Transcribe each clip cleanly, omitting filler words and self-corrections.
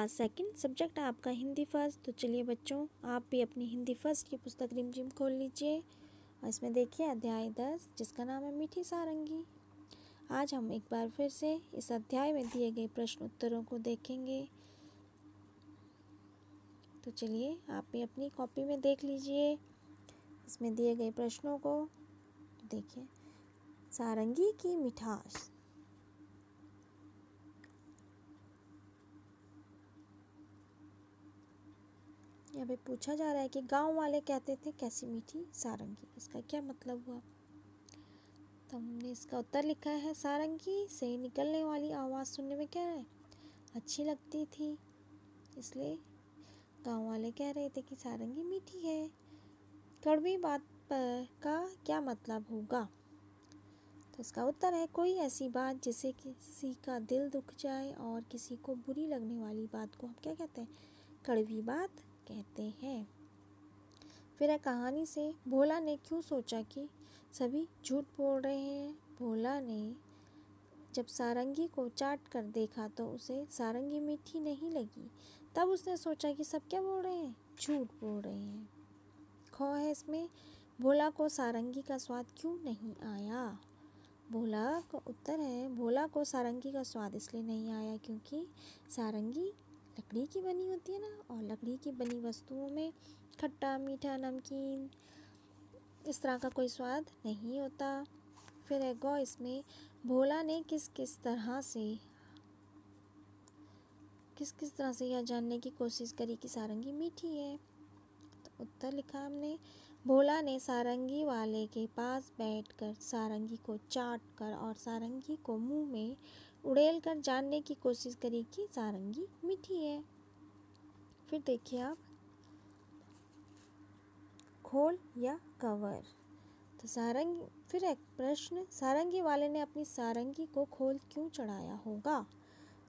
Second subject है आपका Hindi first. तो चलिए बच्चों, आप भी अपनी हिंदी फर्स्ट की पुस्तक रिमझिम खोल लीजिए और इसमें देखिए अध्याय 10 जिसका नाम है मीठी सारंगी। आज हम एक बार फिर से इस अध्याय में दिए गए प्रश्न उत्तरों को देखेंगे। तो चलिए आप भी अपनी कॉपी में देख लीजिए इसमें दिए गए प्रश्नों को। देखिए, सारंगी की मिठास। यहाँ पे पूछा जा रहा है कि गांव वाले कहते थे कैसी मीठी सारंगी, इसका क्या मतलब हुआ। तो हमने इसका उत्तर लिखा है, सारंगी से निकलने वाली आवाज़ सुनने में क्या है, अच्छी लगती थी, इसलिए गांव वाले कह रहे थे कि सारंगी मीठी है। कड़वी बात पर का क्या मतलब होगा। तो इसका उत्तर है, कोई ऐसी बात जिससे किसी का दिल दुख जाए और किसी को बुरी लगने वाली बात को हम क्या कहते हैं, कड़वी बात कहते हैं। फिर है कहानी से, भोला ने क्यों सोचा कि सभी झूठ बोल रहे हैं। भोला ने जब सारंगी को चाट कर देखा तो उसे सारंगी मीठी नहीं लगी। तब उसने सोचा कि सब क्या बोल रहे हैं, झूठ बोल रहे हैं। खो है इसमें, भोला को सारंगी का स्वाद क्यों नहीं आया। भोला का उत्तर है, भोला को सारंगी का स्वाद इसलिए नहीं आया क्योंकि सारंगी लकड़ी की बनी होती है ना, और लकड़ी की बनी वस्तुओं में खट्टा मीठा नमकीन इस तरह का कोई स्वाद नहीं होता। फिर है गौ इसमें, भोला ने किस किस तरह से यह जानने की कोशिश करी कि सारंगी मीठी है। तो उत्तर लिखा हमने, भोला ने सारंगी वाले के पास बैठकर सारंगी को चाट कर और सारंगी को मुंह में उड़ेल कर जानने की कोशिश करी कि सारंगी मीठी है। फिर देखिए आप, खोल या कवर। तो फिर एक प्रश्न, सारंगी वाले ने अपनी सारंगी को खोल क्यों चढ़ाया होगा।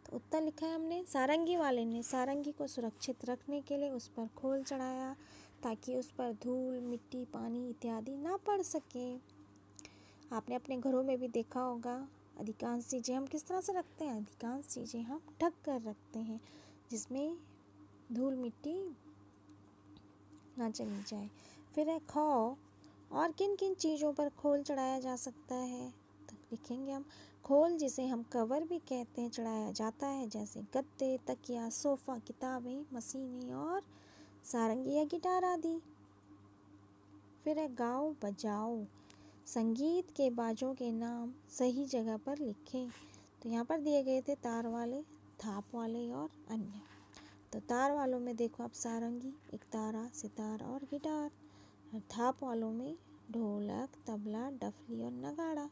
तो उत्तर लिखा है हमने, सारंगी वाले ने सारंगी को सुरक्षित रखने के लिए उस पर खोल चढ़ाया ताकि उस पर धूल मिट्टी पानी इत्यादि ना पड़ सके। आपने अपने घरों में भी देखा होगा, अधिकांश चीज़ें हम किस तरह से रखते हैं, अधिकांश चीज़ें हम ढक कर रखते हैं जिसमें धूल मिट्टी ना चली जाए। फिर है खौ, और किन किन चीज़ों पर खोल चढ़ाया जा सकता है। तो लिखेंगे हम, खोल जिसे हम कवर भी कहते हैं चढ़ाया जाता है, जैसे गद्दे तकिया सोफ़ा किताबें मशीनें और सारंगी या गिटार आदि। फिर है गाओ बजाओ, संगीत के बाजों के नाम सही जगह पर लिखें। तो यहाँ पर दिए गए थे तार वाले, थाप वाले और अन्य। तो तार वालों में देखो आप, सारंगी, एक तारा, सितार और गिटार। और थाप वालों में ढोलक तबला डफली और नगाड़ा।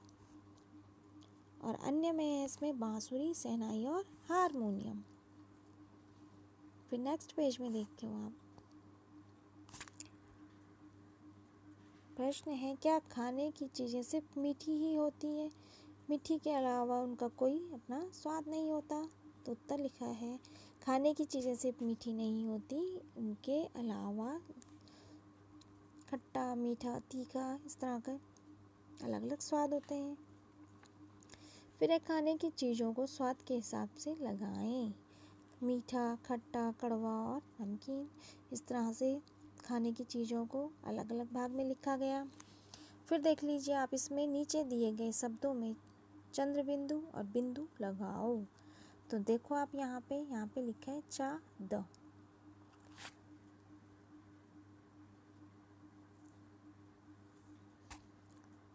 और अन्य में है इसमें बांसुरी शहनाई और हारमोनियम। फिर नेक्स्ट पेज में देखते हो आप, प्रश्न है, क्या खाने की चीज़ें सिर्फ मीठी ही होती है, मीठी के अलावा उनका कोई अपना स्वाद नहीं होता। तो उत्तर लिखा है, खाने की चीज़ें सिर्फ मीठी नहीं होती, उनके अलावा खट्टा मीठा तीखा इस तरह के अलग अलग स्वाद होते हैं। फिर है खाने की चीज़ों को स्वाद के हिसाब से लगाएं, मीठा खट्टा कड़वा और नमकीन, इस तरह से खाने की चीज़ों को अलग अलग भाग में लिखा गया। फिर देख लीजिए आप, इसमें नीचे दिए गए शब्दों में चंद्र बिंदु और बिंदु लगाओ। तो देखो आप, यहाँ पे लिखा है चाँद।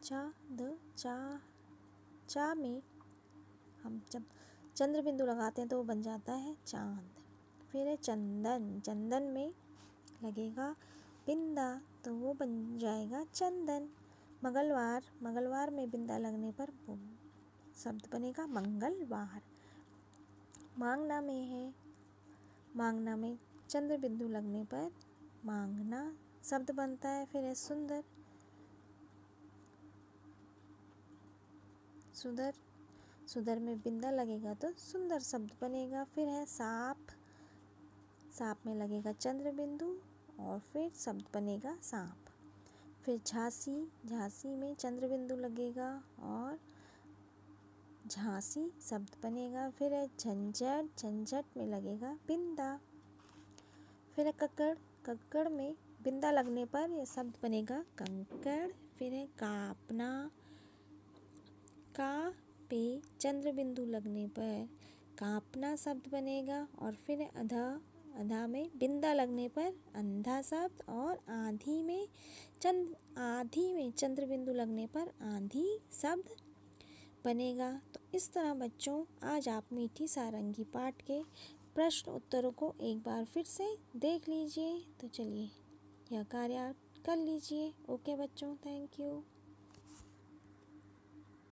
चाँद, चा में हम जब चंद्र बिंदु लगाते हैं तो वो बन जाता है चाँद। फिर है चंदन, चंदन में लगेगा बिंदा तो वो बन जाएगा चंदन। मंगलवार, मंगलवार में बिंदा लगने पर वो शब्द बनेगा मंगलवार। मांगना में है, मांगना में चंद्र बिंदु लगने पर मांगना शब्द बनता है। फिर है सुंदर, सुंदर, सुंदर में बिंदा लगेगा तो सुंदर शब्द बनेगा। फिर है सांप, सांप में लगेगा चंद्र बिंदु और फिर शब्द बनेगा सांप। फिर झांसी, झांसी में चंद्र बिंदु लगेगा और झांसी शब्द बनेगा। फिर है झंझट, झंझट में लगेगा बिंदा। फिर है कक्कड़, कक्कड़ में बिंदा लगने पर यह शब्द बनेगा कंकड़। फिर है कापना, का पे चंद्र बिंदु लगने पर कापना शब्द बनेगा। और फिर है अधा, अधा में बिंदा लगने पर अंधा शब्द। और आधी में चंद्र बिंदु लगने पर आंधी शब्द बनेगा। तो इस तरह बच्चों आज आप मीठी सारंगी पाठ के प्रश्न उत्तरों को एक बार फिर से देख लीजिए। तो चलिए यह कार्य कर लीजिए। ओके बच्चों, थैंक यू।